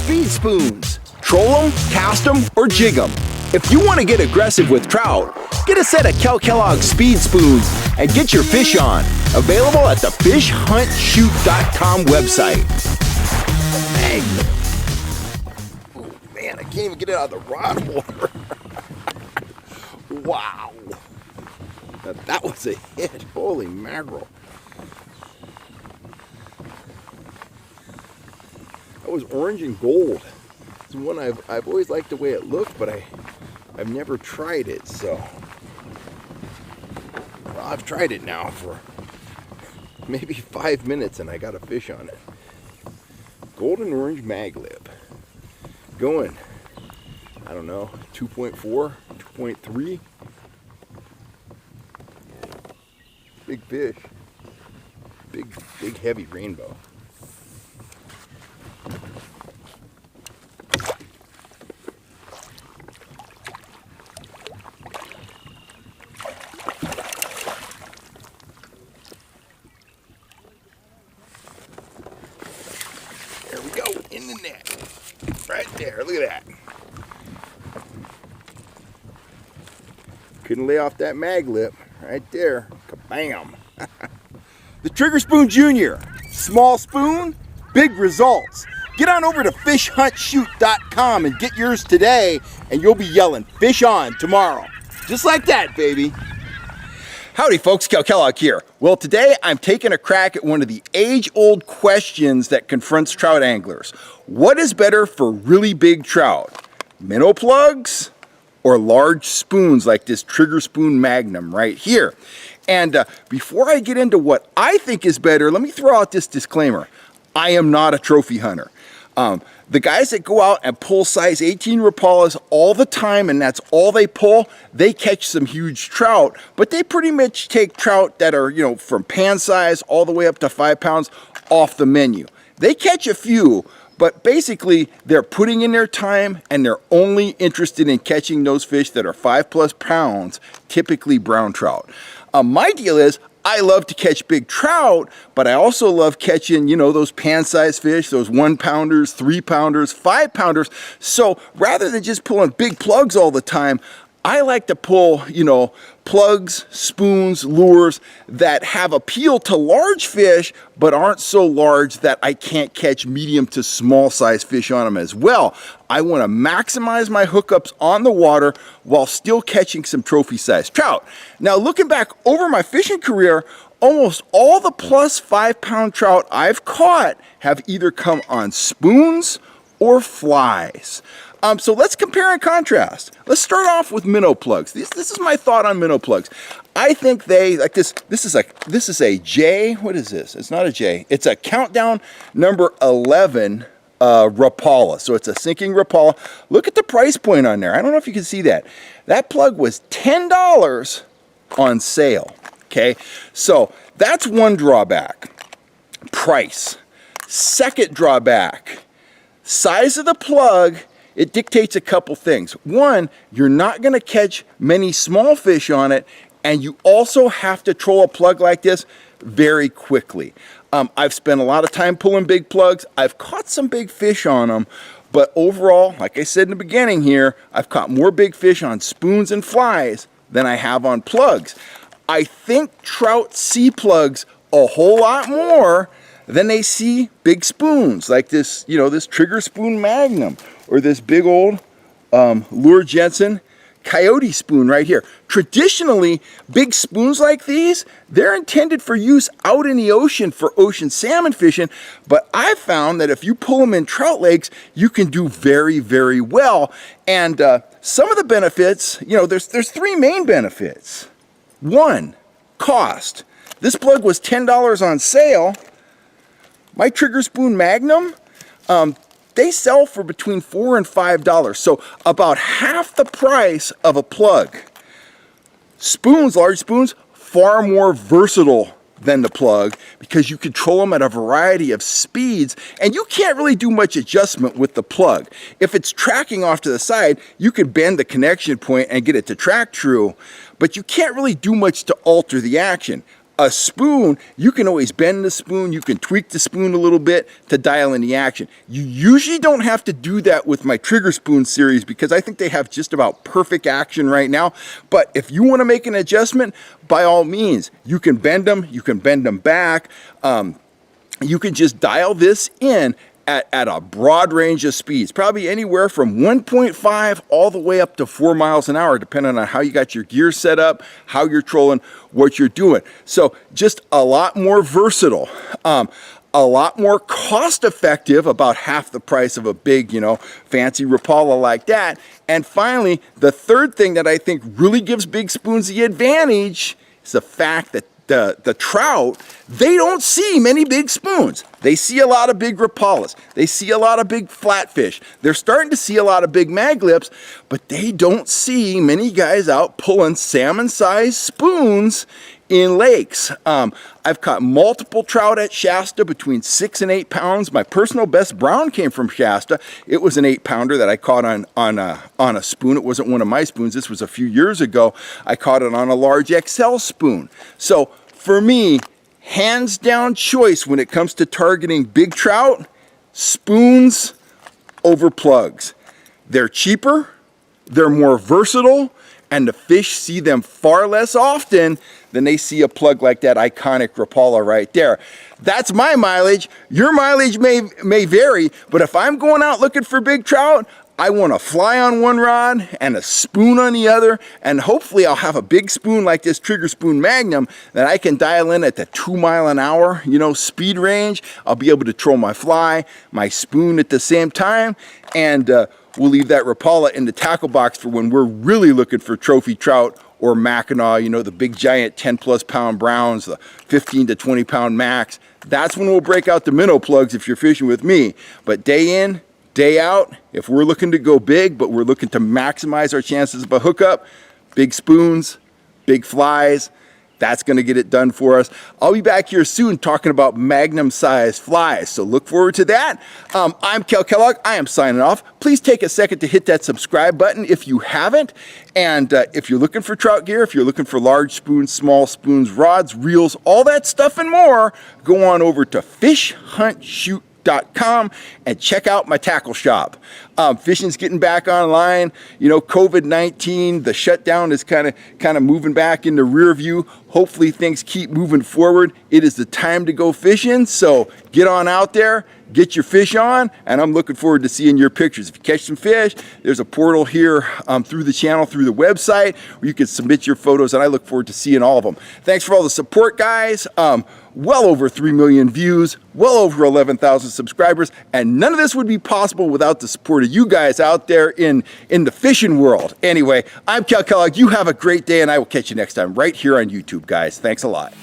speed spoons. Troll them, cast them, or jig them. If you want to get aggressive with trout, get a set of Kellogg speed spoons and get your fish on. Available at the fishhuntshoot.com website. Magnum. Oh man, I can't even get it out of the rod holder. Wow. That was a hit. Holy mackerel. That was orange and gold. It's one I've always liked the way it looked, but I've never tried it, so well, I've tried it now for maybe 5 minutes and I got a fish on it. Golden orange maglib. Going, I don't know, 2.4, 2.3. Big fish. Big heavy rainbow. There we go, in the net. Right there, look at that. Couldn't lay off that mag lip. Right there. Kabam. The Trigger Spoon Jr. Small spoon, big results. Get on over to fishhuntshoot.com and get yours today, and you'll be yelling, "Fish on" tomorrow. Just like that, baby. Howdy folks, Kellogg here. Well, today I'm taking a crack at one of the age-old questions that confronts trout anglers. What is better for really big trout? Minnow plugs or large spoons like this Trigger Spoon Magnum right here? And before I get into what I think is better, let me throw out this disclaimer. I am not a trophy hunter. The guys that go out and pull size 18 Rapalas all the time, and that's all they pull, they catch some huge trout, but they pretty much take trout that are, you know, from pan size all the way up to 5 pounds off the menu. They catch a few, but basically they're putting in their time and they're only interested in catching those fish that are 5+ pounds, typically brown trout. My deal is, I love to catch big trout, but I also love catching, you know, those pan-sized fish, those 1-pounders, 3-pounders, 5-pounders. So rather than just pulling big plugs all the time, I like to pull, you know, plugs, spoons, lures that have appeal to large fish, but aren't so large that I can't catch medium to small size fish on them as well. I want to maximize my hookups on the water while still catching some trophy sized trout. Now, looking back over my fishing career, almost all the plus 5-pound trout I've caught have either come on spoons or flies. So let's compare and contrast. Let's start off with minnow plugs. This is my thought on minnow plugs. I think they, like this is a J, what is this? It's not a J. It's a Countdown number 11 Rapala. So it's a sinking Rapala. Look at the price point on there. I don't know if you can see that. That plug was $10 on sale. Okay, so that's one drawback. Price. Second drawback. Size of the plug. It dictates a couple things. One, you're not going to catch many small fish on it, and you also have to troll a plug like this very quickly. I've spent a lot of time pulling big plugs. I've caught some big fish on them, but overall, like I said in the beginning here, I've caught more big fish on spoons and flies than I have on plugs. I think trout see plugs a whole lot more than they see big spoons like this, you know, this Trigger Spoon Magnum or this big old Lure Jensen Coyote spoon right here. Traditionally, big spoons like these, they're intended for use out in the ocean for ocean salmon fishing, but I've found that if you pull them in trout lakes, you can do very, very well. And some of the benefits, you know, there's 3 main benefits. One, cost. This plug was $10 on sale. My Trigger Spoon Magnum, they sell for between $4 and $5, so about half the price of a plug. Spoons, large spoons, far more versatile than the plug because you control them at a variety of speeds, and you can't really do much adjustment with the plug. If it's tracking off to the side, you can bend the connection point and get it to track true, but you can't really do much to alter the action. A spoon, you can always bend the spoon, you can tweak the spoon a little bit to dial in the action. You usually don't have to do that with my trigger spoon series because I think they have just about perfect action right now. But if you want to make an adjustment, by all means, you can bend them back. You can just dial this in at a broad range of speeds, probably anywhere from 1.5 all the way up to 4 miles an hour, depending on how you got your gear set up, how you're trolling, what you're doing. So just a lot more versatile, a lot more cost effective, about half the price of a big, fancy Rapala like that. And finally, the third thing that I think really gives big spoons the advantage is the fact that the trout, they don't see many big spoons. They see a lot of big Rapalas. They see a lot of big flatfish. They're starting to see a lot of big mag lips, but they don't see many guys out pulling salmon-sized spoons in lakes. I've caught multiple trout at Shasta between 6 and 8 pounds. My personal best brown came from Shasta. It was an 8-pounder that I caught on a spoon. It wasn't one of my spoons. This was a few years ago. I caught it on a large XL spoon. So for me, hands down choice when it comes to targeting big trout, spoons over plugs. They're cheaper, they're more versatile, and the fish see them far less often than they see a plug like that iconic Rapala right there. That's my mileage. Your mileage may vary, but if I'm going out looking for big trout, I want a fly on one rod and a spoon on the other, and hopefully I'll have a big spoon like this Trigger Spoon Magnum that I can dial in at the 2 mile an hour, speed range. I'll be able to troll my fly, my spoon at the same time, and we'll leave that Rapala in the tackle box for when we're really looking for trophy trout or Mackinaw, the big giant 10+ pound browns, the 15 to 20 pound max. That's when we'll break out the minnow plugs if you're fishing with me. But day in, day out, if we're looking to go big, but we're looking to maximize our chances of a hookup, big spoons, big flies, that's going to get it done for us. I'll be back here soon talking about magnum-sized flies, so look forward to that. I'm Kel Kellogg. I am signing off. Please take a second to hit that subscribe button if you haven't. And if you're looking for trout gear, if you're looking for large spoons, small spoons, rods, reels, all that stuff and more, go on over to fishhuntshoot.com and check out my tackle shop. Fishing's getting back online. COVID-19, the shutdown is kind of moving back in the rear view. Hopefully things keep moving forward. It is the time to go fishing, so get on out there, get your fish on, and I'm looking forward to seeing your pictures. If you catch some fish, there's a portal here through the channel, through the website, where you can submit your photos, and I look forward to seeing all of them. Thanks for all the support, guys. Well over 3 million views, well over 11,000 subscribers, and none of this would be possible without the support of you guys out there in the fishing world. Anyway, I'm Kel Kellogg. You have a great day, and I will catch you next time right here on YouTube, guys. Thanks a lot.